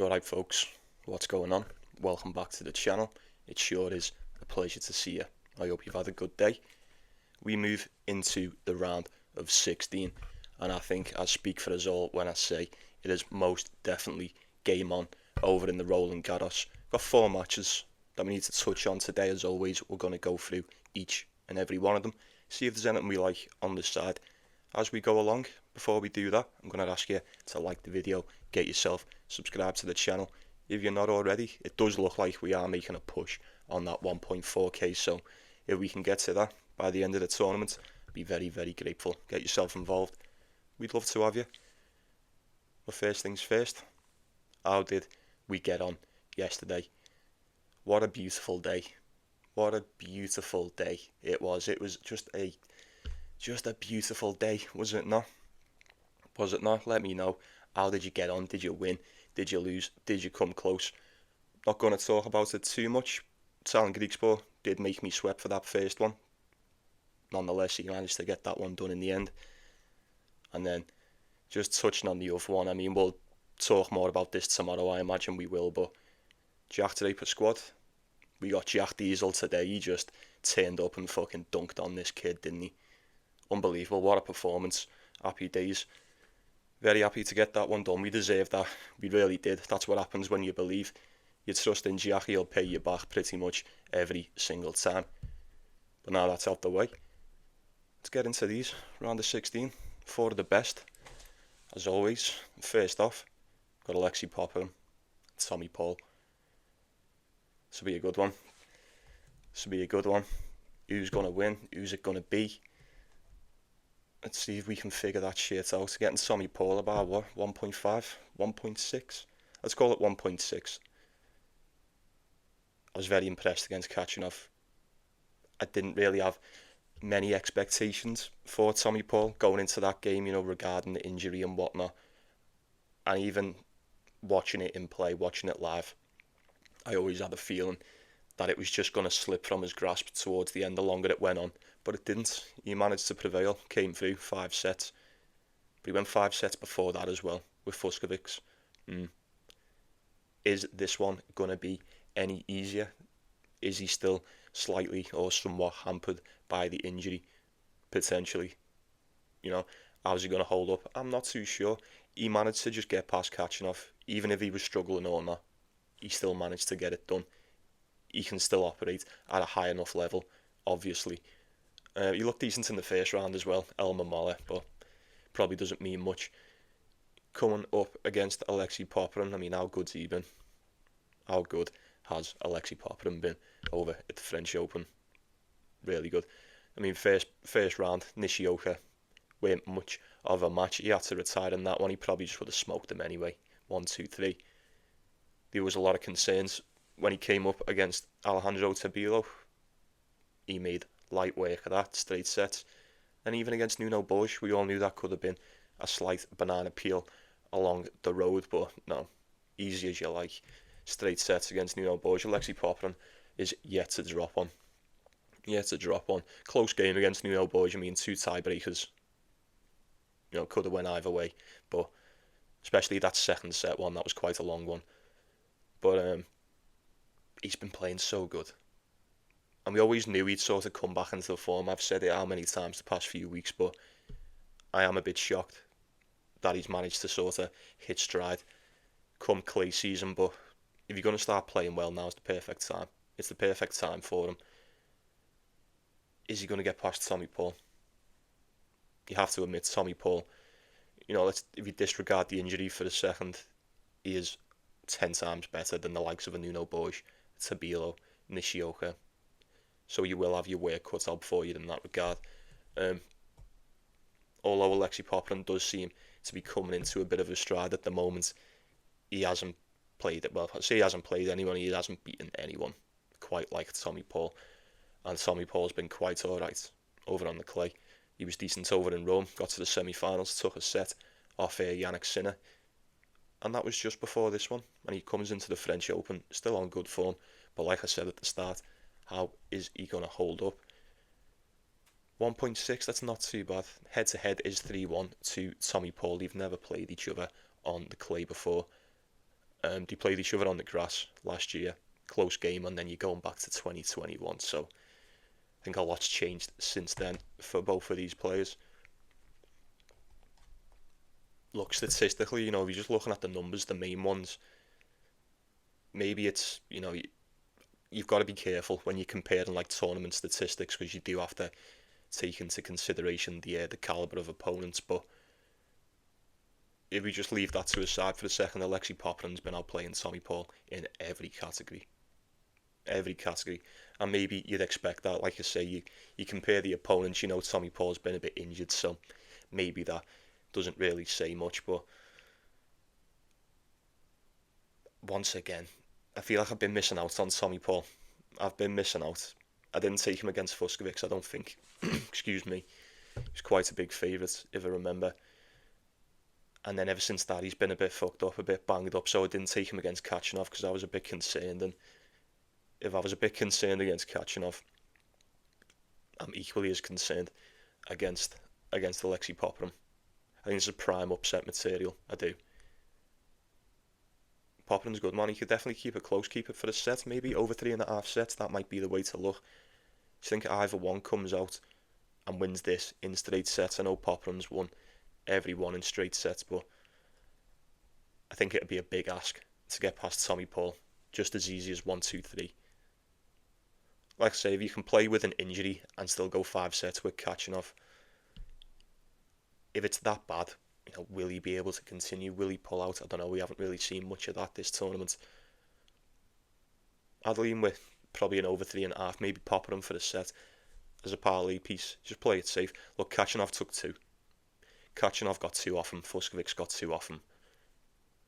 Alright folks, what's going on? Welcome back to the channel. It sure is a pleasure to see you. I hope you've had a good day. We move into the round of 16 and I think I speak for us all when I say it is most definitely game on over in the Roland-Garros. Got 4 matches that we need to touch on today. As always, we're going to go through each and every one of them, see if there's anything we like on the side as we go along. Before we do that, I'm going to ask you to like the video, get yourself subscribed to the channel if you're not already. It does look like we are making a push on that 1.4k, so if we can get to that by the end of the tournament, I'd be very, very grateful. Get yourself involved. We'd love to have you. But first things first, how did we get on yesterday? What a beautiful day. What a beautiful day it was. It was just a beautiful day, was it not? Was it not? Let me know. How did you get on? Did you win? Did you lose? Did you come close? Not going to talk about it too much. Talent Griekspoor did make me sweat for that first one. Nonetheless, he managed to get that one done in the end. And then, just touching on the other one, I mean, we'll talk more about this tomorrow, I imagine we will, but Jack Draper squad, we got Jack Diesel today. He just turned up and fucking dunked on this kid, didn't he? Unbelievable. What a performance. Happy days. Very happy to get that one done. We deserved that. We really did. That's what happens when you believe. You trust in Jack, he'll pay you back pretty much every single time. But now that's out the way, let's get into these. Round of 16. 4 of the best. As always, first off, got Alexei Popyrin, Tommy Paul. This will be a good one. This will be a good one. Who's going to win? Who's it going to be? Let's see if we can figure that shit out. Getting Tommy Paul about what? 1.5? 1.6? Let's call it 1.6. I was very impressed against Kachanov. I didn't really have many expectations for Tommy Paul going into that game, you know, regarding the injury and whatnot. And even watching it in play, watching it live, I always had a feeling that it was just going to slip from his grasp towards the end the longer it went on. But it didn't. He managed to prevail, came through 5 sets. But he went 5 sets before that as well, with Fuskovics. Is this one going to be any easier? Is he still slightly or somewhat hampered by the injury, potentially? You know, how's he going to hold up? I'm not too sure. He managed to just get past Kachanov. Even if he was struggling or not, he still managed to get it done. He can still operate at a high enough level, obviously. He looked decent in the first round as well, Altmaier, but probably doesn't mean much. Coming up against Alexei Popyrin, I mean, how good's he been? How good has Alexei Popyrin been over at the French Open? Really good. I mean, first round, Nishioka weren't much of a match. He had to retire in that one. He probably just would have smoked him anyway. 1, 2, 3. There was a lot of concerns when he came up against Alejandro Tabilo. He made light work of that, straight sets. And even against Nuno Borges, we all knew that could have been a slight banana peel along the road, but no, easy as you like. Straight sets against Nuno Borges. Alexei Popyrin is yet to drop one. Close game against Nuno Borges. I mean, 2 tiebreakers. You know, could have went either way, but especially that second set one, that was quite a long one. But he's been playing so good. And we always knew he'd sort of come back into the form. I've said it how many times the past few weeks, but I am a bit shocked that he's managed to sort of hit stride come clay season. But if you're going to start playing well, now's the perfect time. It's the perfect time for him. Is he going to get past Tommy Paul? You have to admit, Tommy Paul, you know, if you disregard the injury for a second, he is 10 times better than the likes of a Nuno Borges, Tabilo, Nishioka. So you will have your work cut out for you in that regard. Although Alexei Popyrin does seem to be coming into a bit of a stride at the moment, he hasn't played it well. I say he hasn't played anyone, he hasn't beaten anyone quite like Tommy Paul. And Tommy Paul's been quite alright over on the clay. He was decent over in Rome, got to the semi-finals, took a set off Yannick Sinner. And that was just before this one. And he comes into the French Open, still on good form. But like I said at the start, how is he going to hold up? 1.6, that's not too bad. Head-to-head is 3-1 to Tommy Paul. They've never played each other on the clay before. They played each other on the grass last year, close game, and then you're going back to 2021. So I think a lot's changed since then for both of these players. Look, statistically, if you're just looking at the numbers, the main ones, maybe it's, you've got to be careful when you're comparing like tournament statistics, because you do have to take into consideration the caliber of opponents. But if we just leave that to a side for a second, Alexei Popyrin's been outplaying Tommy Paul in every category. Every category. And maybe you'd expect that. Like I say, you compare the opponents, Tommy Paul's been a bit injured, so maybe that doesn't really say much. But once again, I feel like I've been missing out on Tommy Paul. I've been missing out. I didn't take him against Fuskovic, I don't think. Excuse me. He was quite a big favourite, if I remember. And then ever since that, he's been a bit fucked up, a bit banged up, so I didn't take him against Kachanov because I was a bit concerned. And if I was a bit concerned against Kachanov, I'm equally as concerned against Alexei Popyrin. I think it's a prime upset material. I do. Popyrin's good, man. He could definitely keep it close, keep it for a set, maybe over 3.5 sets. That might be the way to look. I think either one comes out and wins this in straight sets. I know Popyrin's won every one in straight sets, but I think it'd be a big ask to get past Tommy Paul. Just as easy as 1, 2, 3. Like I say, if you can play with an injury and still go 5 sets with Kachanov, if it's that bad, will he be able to continue? Will he pull out? I don't know. We haven't really seen much of that this tournament. I'd lean with probably an over 3.5, maybe Popyrin for a set as a parlay piece. Just play it safe. Look, Kachanov took 2. Kachanov got 2 off him. Fuskovic's got 2 off him.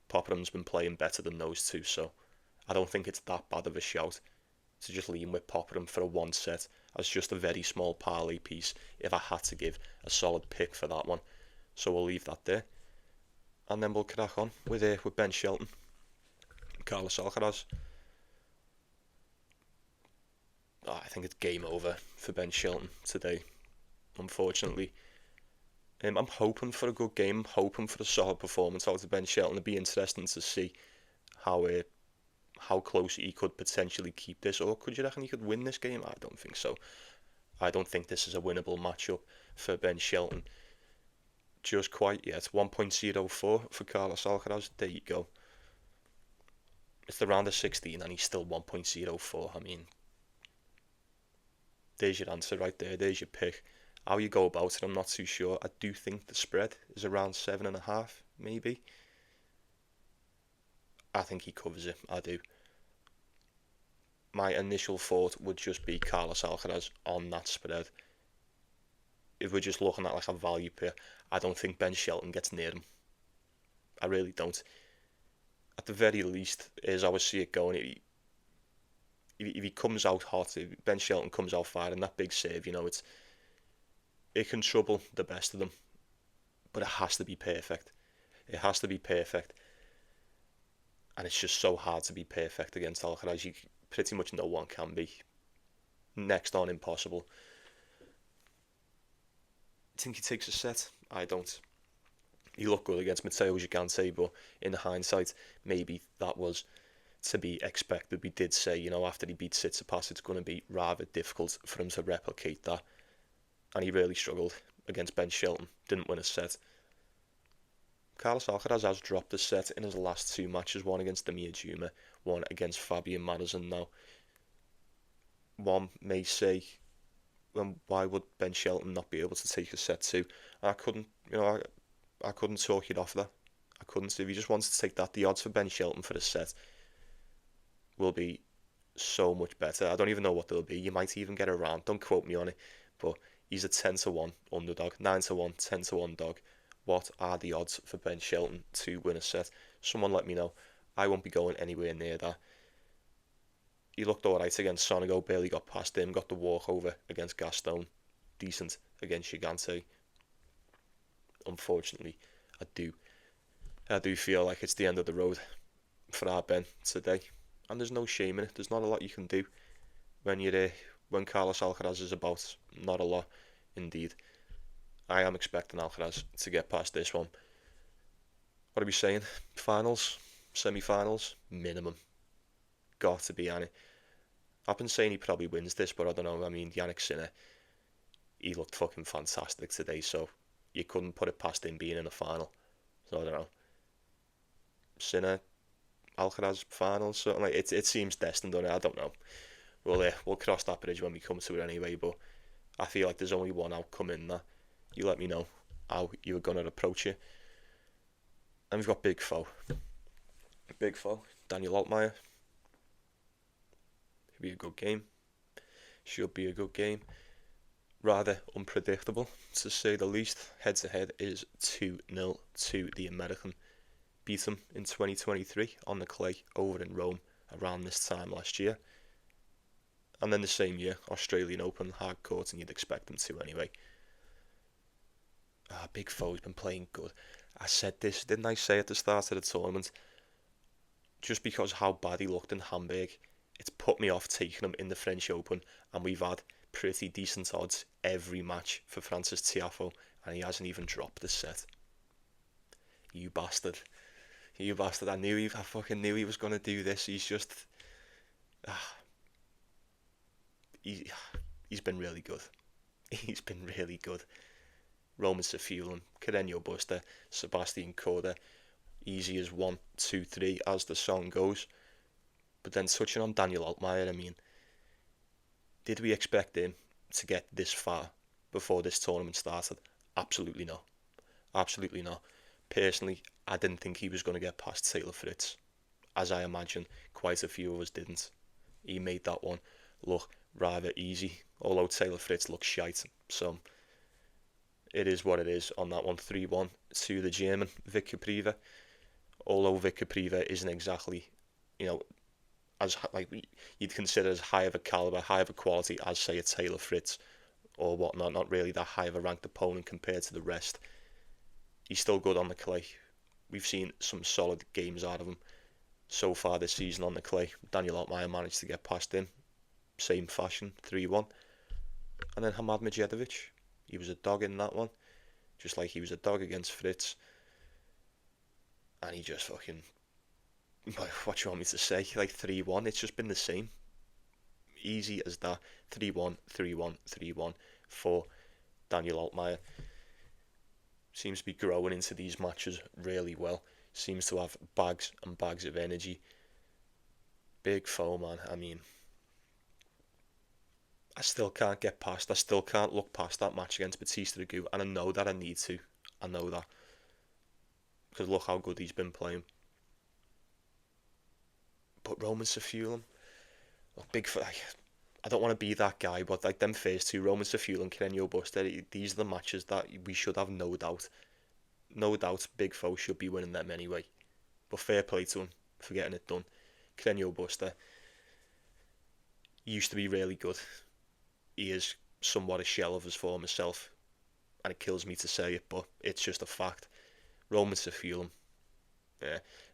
Popyrin's been playing better than those two, so I don't think it's that bad of a shout to just lean with Popyrin for a 1 set as just a very small parlay piece if I had to give a solid pick for that one. So we'll leave that there. And then we'll crack on with Ben Shelton, Carlos Alcaraz. I think it's game over for Ben Shelton today, unfortunately. I'm hoping for a good game, hoping for a solid performance out of Ben Shelton. It'd be interesting to see how close he could potentially keep this, or could you reckon he could win this game? I don't think so. I don't think this is a winnable matchup for Ben Shelton. Just quite yet. 1.04 for Carlos Alcaraz. There you go. It's the round of 16 and he's still 1.04. I mean, there's your answer right there. There's your pick. How you go about it, I'm not too sure. I do think the spread is around 7.5, maybe. I think he covers it. I do. My initial thought would just be Carlos Alcaraz on that spread. If we're just looking at like a value pair, I don't think Ben Shelton gets near him. I really don't. At the very least, as I would see it going, if he comes out hot, if Ben Shelton comes out firing that big serve, it can trouble the best of them. But it has to be perfect. It has to be perfect. And it's just so hard to be perfect against Alcaraz. Pretty much no one can be. Next on impossible. I think he takes a set. I don't. He looked good against Matteo Gigante, but in hindsight, maybe that was to be expected. We did say, after he beat Tsitsipas, it's going to be rather difficult for him to replicate that. And he really struggled against Ben Shelton. Didn't win a set. Carlos Alcaraz has dropped a set in his last 2 matches. One against Demir Juma, one against Fabian Madison. Now, one may say, why would Ben Shelton not be able to take a set 2? I couldn't, I couldn't talk it off that. I couldn't. If you just wanted to take that, the odds for Ben Shelton for a set will be so much better. I don't even know what they'll be. You might even get around. Don't quote me on it, but he's a 10-1 underdog, 9-1, 10-1 dog. What are the odds for Ben Shelton to win a set? Someone let me know. I won't be going anywhere near that. He looked alright against Sonego, barely got past him, got the walkover against Gaston, decent against Gigante. Unfortunately, I do feel like it's the end of the road for our Ben today, and there's no shame in it. There's not a lot you can do when Carlos Alcaraz is about. Not a lot, indeed. I am expecting Alcaraz to get past this one. What are we saying? Finals? semi-finals, minimum. Got to be Yannick. I've been saying he probably wins this, but I don't know. I mean, Yannick Sinner, he looked fucking fantastic today, so you couldn't put it past him being in the final. So I don't know. Sinner, Alcaraz finals, something like it seems destined, doesn't it? I don't know. We'll cross that bridge when we come to it anyway, but I feel like there's only one outcome in that. You let me know how you were going to approach it. And we've got Big Foe. Big Foe, Daniel Altmaier. Should be a good game. Should be a good game. Rather unpredictable, to say the least. Head to head is 2-0 to the American. Beat him in 2023 on the clay over in Rome around this time last year. And then the same year, Australian Open, hard court, and you'd expect him to anyway. Big Foe's been playing good. I said this, didn't I say at the start of the tournament? Just because how bad he looked in Hamburg, it's put me off taking him in the French Open, and we've had pretty decent odds every match for Francis Tiafoe, and he hasn't even dropped the set. You bastard. You bastard. I fucking knew he was going to do this. He's just... He's been really good. He's been really good. Roman Safiullin, Carreño Busta, Sebastian Korda, easy as 1, 2, 3 as the song goes. But then touching on Daniel Altmaier, I mean, did we expect him to get this far before this tournament started? Absolutely not. Absolutely not. Personally, I didn't think he was going to get past Taylor Fritz, as I imagine quite a few of us didn't. He made that one look rather easy, although Taylor Fritz looks shite, so it is what it is on that one. 3-1 to the German, Vic Capriva. Although Vic Capriva isn't exactly, as like you'd consider as high of a caliber, high of a quality as say a Taylor Fritz or whatnot, not really that high of a ranked opponent compared to the rest. He's still good on the clay. We've seen some solid games out of him so far this season on the clay. Daniel Altmaier managed to get past him, same fashion, 3-1. And then Hamad Medjedovic, he was a dog in that one, just like he was a dog against Fritz. And he just fucking, what do you want me to say, like 3-1, it's just been the same. Easy as that, 3-1, 3-1, 3-1 for Daniel Altmaier. Seems to be growing into these matches really well. Seems to have bags and bags of energy. Big Foe, man. I mean, I still can't look past that match against Batista Agut, and I know that I need to. I know that. Because look how good he's been playing. But Roman Safiullin, Big Foe, I don't want to be that guy, but like them first two, Roman Safiullin, Carreño Busta, these are the matches that we should have no doubt. No doubt Big Foe should be winning them anyway. But fair play to him for getting it done. Carreño Busta used to be really good. He is somewhat a shell of his former self, and it kills me to say it, but it's just a fact. Roman Safiullin,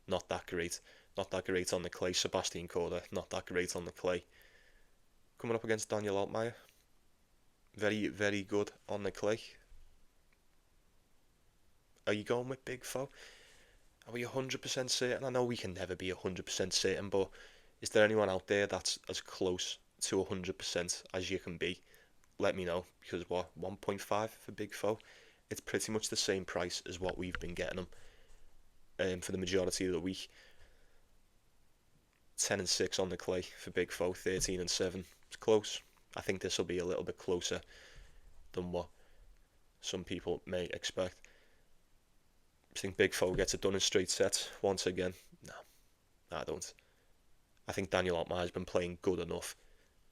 not that great. Not that great on the clay. Sebastian Korda, not that great on the clay. Coming up against Daniel Altmaier, very, very good on the clay. Are you going with Big Foe? Are we 100% certain? I know we can never be 100% certain, but is there anyone out there that's as close to 100% as you can be? Let me know, because 1.5 for Big Foe? It's pretty much the same price as what we've been getting them for the majority of the week. 10-6 on the clay for Big Foe, 13-7. It's close. I think this will be a little bit closer than what some people may expect. I think Big Foe gets it done in straight sets once again. No, I don't. I think Daniel Altmaier has been playing good enough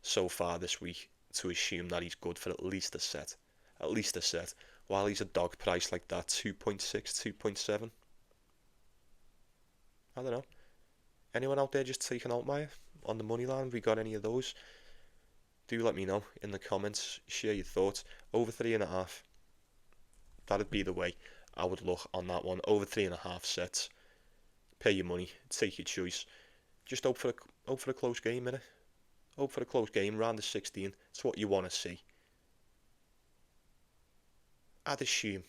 so far this week to assume that he's good for at least a set. At least a set. While he's a dog price like that, 2.6, 2.7. I don't know. Anyone out there just taking Altmaier on the money line? Have we got any of those? Do let me know in the comments. Share your thoughts. Over 3.5. That'd be the way I would look on that one. Over 3.5 sets. Pay your money. Take your choice. Just hope for a close game, innit? Hope for a close game. Round of 16. It's what you want to see. I'd assume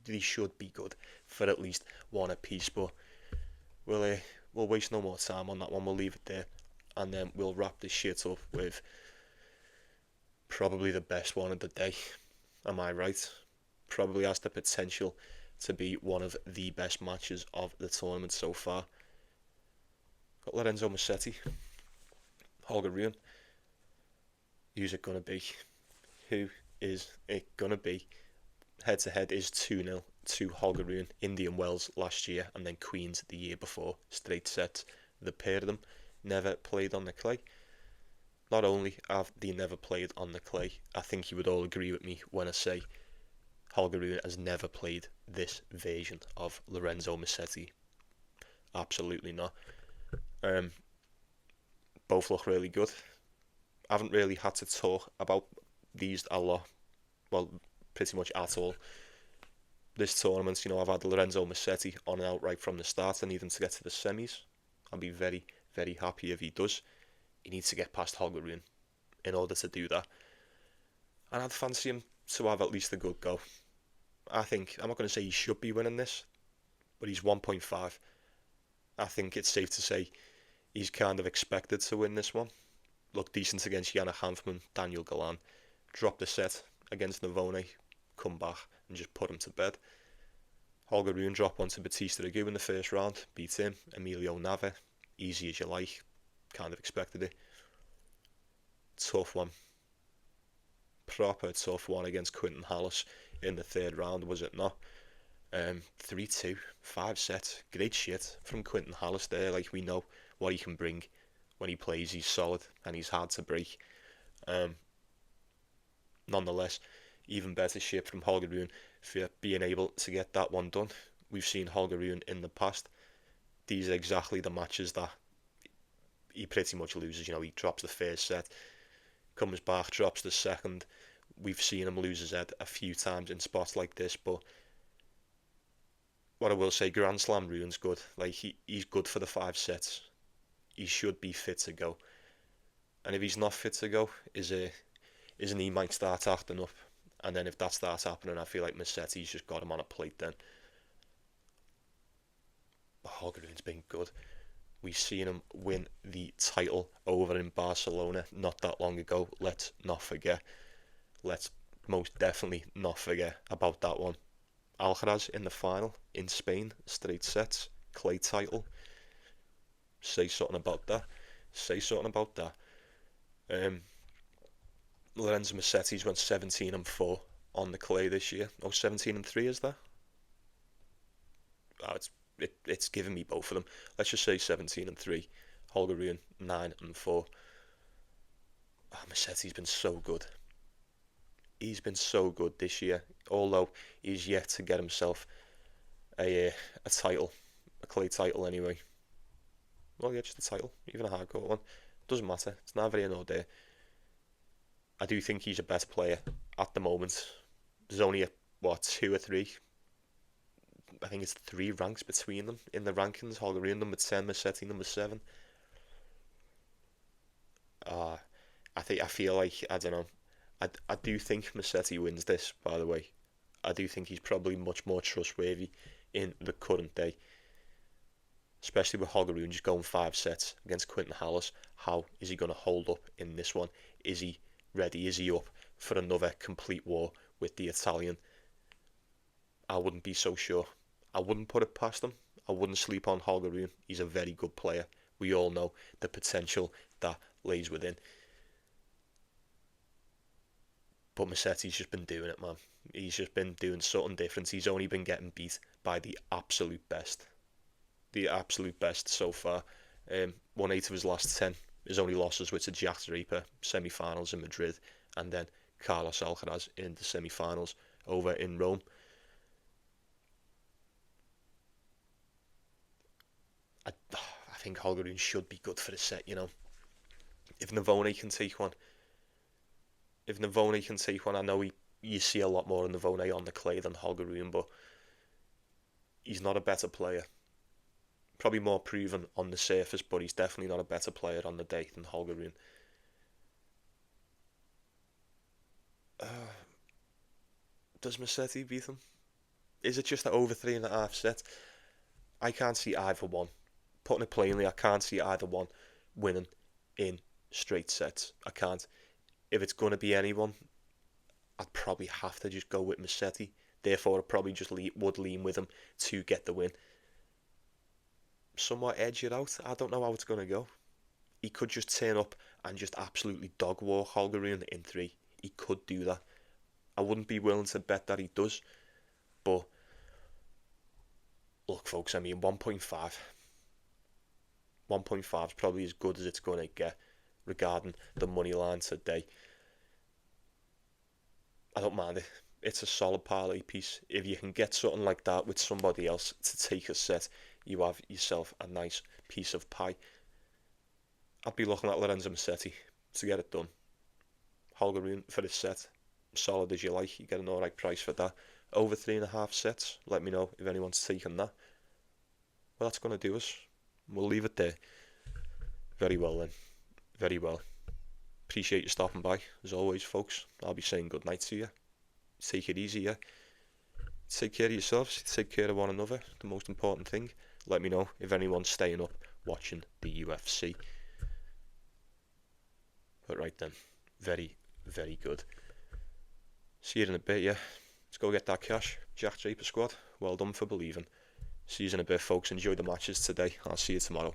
they should be good for at least one apiece, but we'll waste no more time on that one. We'll leave it there, and then we'll wrap this shit up with probably the best one of the day. Am I right? Probably has the potential to be one of the best matches of the tournament so far. Got Lorenzo Musetti, Holger Rune. Who's it gonna be? Who is it gonna be? Head to head is 2-0 to Holger Rune, Indian Wells last year, and then Queens the year before. Straight sets. The pair of them never played on the clay. Not only have they never played on the clay, I think you would all agree with me when I say Holger Rune has never played this version of Lorenzo Musetti. Absolutely not. Both look really good. I haven't really had to talk about these a lot. Well, pretty much at all. This tournament, I've had Lorenzo Musetti on and out right from the start. I need him to get to the semis. I'll be very, very happy if he does. He needs to get past Holger Rune in order to do that. And I'd fancy him to have at least a good go. I'm not going to say he should be winning this, but he's 1.5. I think it's safe to say he's kind of expected to win this one. Looked decent against Yannick Hanfmann, Daniel Galan. Dropped the set against Navone, come back and just put him to bed. Holger Rune dropped one to Batista Agut in the first round, beat him. Emilio Nave, easy as you like, kind of expected it. Tough one. Proper tough one against Quinton Hallis in the third round, was it not? 3-2, 5 sets, great shit from Quinton Hallis there. Like, we know what he can bring when he plays. He's solid and he's hard to break. Nonetheless, even better shit from Holger Rune for being able to get that one done. We've seen Holger Rune in the past. These are exactly the matches that he pretty much loses. He drops the first set, comes back, drops the second. We've seen him lose his head a few times in spots like this, but what I will say, Grand Slam Rune's good. Like, he's good for the 5 sets. He should be fit to go. And if he's not fit to go, his knee might start acting up. And then if that starts happening, I feel like Musetti's just got him on a plate then. But Holger Rune's been good. We've seen him win the title over in Barcelona not that long ago. Let's not forget. Let's most definitely not forget about that one. Alcaraz in the final in Spain, straight sets, clay title. Say something about that. Lorenzo Musetti's went 17-4 on the clay this year. 17-3 is that? Oh, it's giving me both of them. Let's just say 17-3. Holger Rune 9-4. Musetti's been so good. He's been so good this year, although he's yet to get himself a title, a clay title anyway. Well, yeah, just a title, even a hardcore one. Doesn't matter. It's neither here nor there. I do think he's a better player at the moment. There's only 2 or 3. I think it's 3 ranks between them in the rankings. Holger Rune number 10, Musetti number 7. I feel like, I don't know. I do think Musetti wins this, by the way. I do think he's probably much more trustworthy in the current day. Especially with Holger Rune just going 5 sets against Quinton Hallis. How is he going to hold up in this one? Is he ready? Is he up for another complete war with the Italian? I wouldn't be so sure. I wouldn't put it past him. I wouldn't sleep on Holger Rune. He's a very good player. We all know the potential that lays within. But Musetti's just been doing it, man. He's just been doing something different. He's only been getting beat by the absolute best. The absolute best so far. Won 8 of his last 10. His only losses were to Jack Draper, semi-finals in Madrid, and then Carlos Alcaraz in the semi-finals over in Rome. I think Holger Rune should be good for the set, If Navone can take one, I know you see a lot more of Navone on the clay than Holger Rune, but he's not a better player. Probably more proven on the surface, but he's definitely not a better player on the day than Holger Rune. Does Musetti beat him? Is it just that over 3.5 sets? I can't see either one putting it plainly, I can't see either one winning in straight sets. I can't. If it's going to be anyone, I'd probably have to just go with Musetti. Therefore, I probably just would lean with him to get the win. Somewhat edge it out. I don't know how it's going to go. He could just turn up and just absolutely dog walk Holger Rune in 3. He could do that. I wouldn't be willing to bet that he does. But, look folks, I mean 1.5. 1.5 is probably as good as it's going to get regarding the money line today. I don't mind it. It's a solid parlay piece. If you can get something like that with somebody else to take a set, you have yourself a nice piece of pie. I'd be looking at Lorenzo Musetti to get it done. Holger Rune for this set, solid as you like. You get an alright price for that. Over 3.5 sets. Let me know if anyone's taking that. Well, that's going to do us. We'll leave it there. Very well then. Very well. Appreciate you stopping by. As always, folks, I'll be saying good night to you. Take it easy, yeah. Take care of yourselves. Take care of one another. The most important thing. Let me know if anyone's staying up watching the UFC. But right then. Very, very good. See you in a bit, yeah. Let's go get that cash. Jack Draper squad. Well done for believing. See you in a bit, folks. Enjoy the matches today. I'll see you tomorrow.